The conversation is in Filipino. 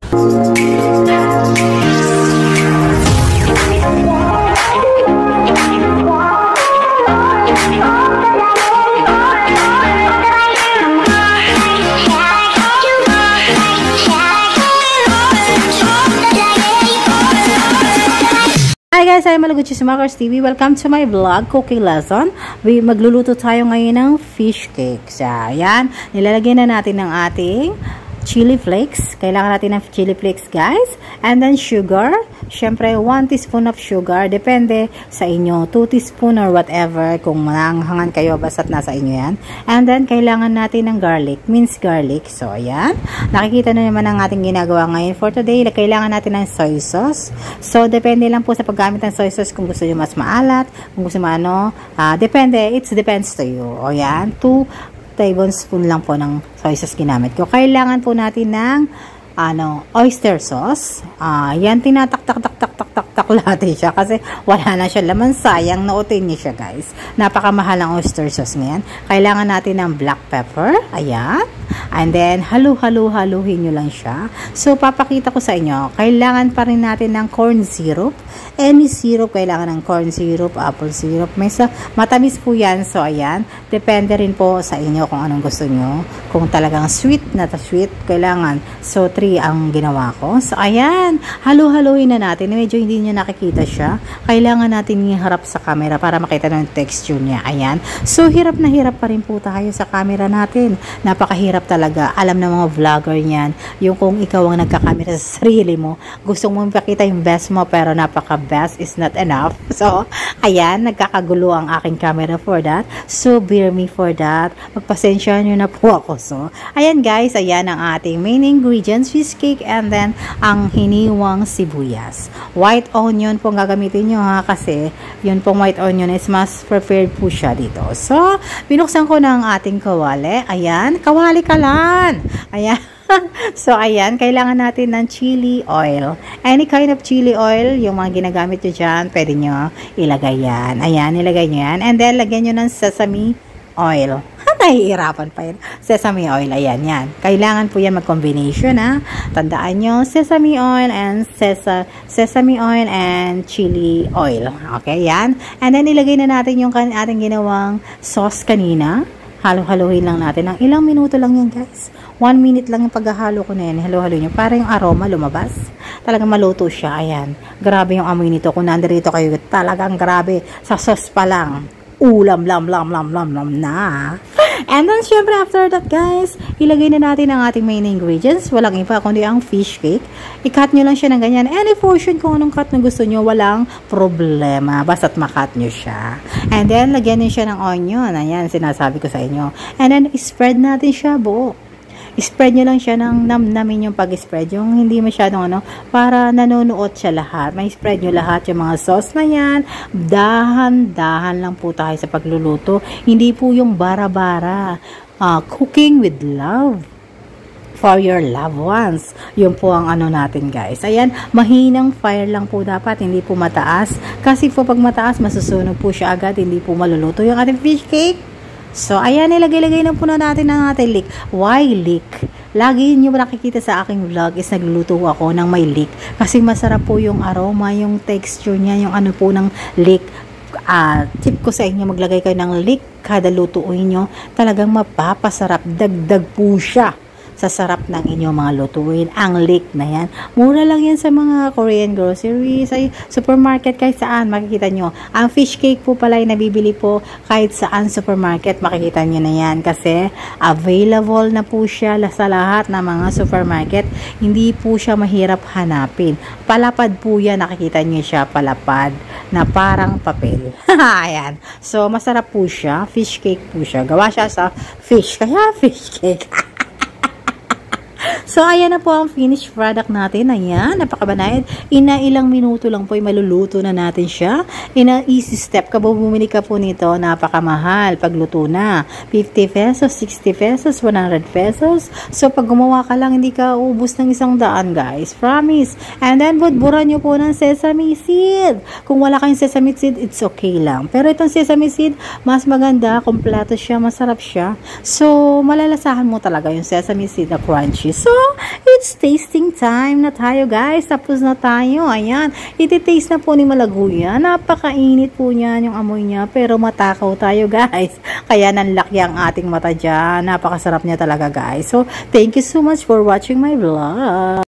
Hi guys, I'm Malaguchi Smakers TV. Welcome to my vlog, cooking lesson. Magluluto tayo ngayon ng fish cake. So, ayan, nilalagyan na natin ng ating chili flakes. Kailangan natin ng chili flakes, guys. And then sugar. Syempre, 1 teaspoon of sugar. Depende sa inyo. 2 teaspoon or whatever. Kung mananghangan kayo, basta't nasa inyo yan. And then, kailangan natin ng garlic. Minced garlic. So, ayan. Nakikita na naman ang ating ginagawa ngayon. For today, kailangan natin ng soy sauce. So, depende lang po sa paggamit ng soy sauce kung gusto nyo mas maalat. Kung gusto mo ano. Depende. It depends to you. O, yan. 2 tablespoon lang po ng soy sauce ginamit ko. Kailangan po natin ng oyster sauce. Yan, tinatak-tak-tak-tak-tak-tak natin siya kasi wala na siya laman. Sayang, nautin niyo siya, guys. Napakamahal ang oyster sauce ngayon. Kailangan natin ng black pepper. Ayan. And then, haluhin nyo lang siya. So, papakita ko sa inyo. Kailangan pa rin natin ng corn syrup. Any syrup, kailangan ng corn syrup, apple syrup. May matamis po yan. So, ayan. Depende rin po sa inyo kung anong gusto nyo. Kung talagang sweet na sweet, kailangan. So, 3 ang ginawa ko. So, ayan. Haluhin na natin. Medyo hindi nyo nakikita siya. Kailangan natin iharap sa camera para makita ng texture niya. Ayan. So, hirap na hirap pa rin po tayo sa camera natin. Napakahirap talaga. Alam ng mga vlogger niyan. Yung kung ikaw ang nagkakamera sa sarili mo, gusto mo ipakita yung best mo, pero napaka-best is not enough. So, ayan. Nagkakagulo ang aking camera for that. So, bear me for that. Magpasensya nyo na po ako. So, ayan guys. Ayan ang ating main ingredients. Fish cake, and then ang hiniwang sibuyas. White onion po gagamitin nyo ha, kasi yun pong white onion is mas prepared po siya dito. So, binuksan ko na ang ating kawali. Ayan, kawali kalan. Ayan. So, ayan, kailangan natin ng chili oil. Any kind of chili oil, yung mga ginagamit nyo dyan, pwede nyo ilagay yan. Ayan, ilagay nyo yan. And then, lagyan nyo ng sesame oil. Nahihirapan pa yun. Sesame oil, ayan, yan. Kailangan po yan mag-combination, ha. Tandaan nyo, sesame oil and chili oil. Okay, yan. And then, ilagay na natin yung ating ginawang sauce kanina. Halo-halohin lang natin. Ng ilang minuto lang yan, guys. 1 minute lang yung paghahalo ko na yan. Halo-halo nyo. Para yung aroma lumabas. Talagang maluto siya. Ayan. Grabe yung amoy nito. Kung nandito kayo, talagang grabe. Sa sauce pa lang. Ulam, lam na. And then, syempre, after that, guys, ilagay na natin ang ating main ingredients. Walang iba, kundi ang fish cake. I-cut nyo lang siya ng ganyan. Any portion kung anong cut na gusto nyo, walang problema. Basta't makat nyo siya. And then, lagyan nyo siya ng onion. Ayan, sinasabi ko sa inyo. And then, spread natin siya buo. Spread nyo lang siya ng namnamin yung pag-spread. Yung hindi masyadong para nanonood siya lahat. May spread nyo lahat yung mga sauce na yan. Dahan-dahan lang po tayo sa pagluluto. Hindi po yung bara-bara. Cooking with love. For your loved ones. Yun po ang natin, guys. Ayan, mahinang fire lang po dapat. Hindi po mataas. Kasi po pag mataas, masusunog po siya agad. Hindi po maluluto yung ating fish cake. So, ayan, ilagay-lagay na po na natin ang ating leek. Why leek? Lagi nyo nakikita sa aking vlog is nagluluto ako ng may leek. Kasi masarap po yung aroma, yung texture niya, yung po ng leek. Tip ko sa inyo, maglagay kayo ng leek kada lutuin nyo. Talagang mapapasarap. Dagdag po siya sa sarap ng inyong mga lutuin. Ang leek na yan. Mura lang yan sa mga Korean groceries, ay supermarket, kahit saan makikita nyo. Ang fish cake po pala ay nabibili po kahit saan supermarket, makikita nyo na yan. Kasi available na po siya sa lahat ng mga supermarket. Hindi po siya mahirap hanapin. Palapad po yan, nakikita nyo siya, palapad na parang papel. Ayan. So, masarap po siya. Fish cake po siya. Gawa siya sa fish. Kaya fish cake. So, ayan na po ang finished product natin. Ayan, napakabanayad. Ilang minuto lang po ay maluluto na natin siya. Easy step. Kapag bumili ka po nito, napakamahal. Pagluto na. 50 pesos, 60 pesos, 100 pesos. So, pag gumawa ka lang, hindi ka ubus ng 100, guys. Promise. And then, budburan nyo po ng sesame seed. Kung wala kayong sesame seed, it's okay lang. Pero itong sesame seed, mas maganda. Kompleto siya, masarap siya. So, malalasahan mo talaga yung sesame seed na crunchy. So, it's it's tasting time na tayo guys. Tapos na tayo. Ayan. Iti-taste na po ni Malaguya. Napakainit po niyan yung amoy niya. Pero matakaw tayo guys. Kaya nanlaki ang ating mata dyan. Napakasarap niya talaga guys. So, thank you so much for watching my vlog.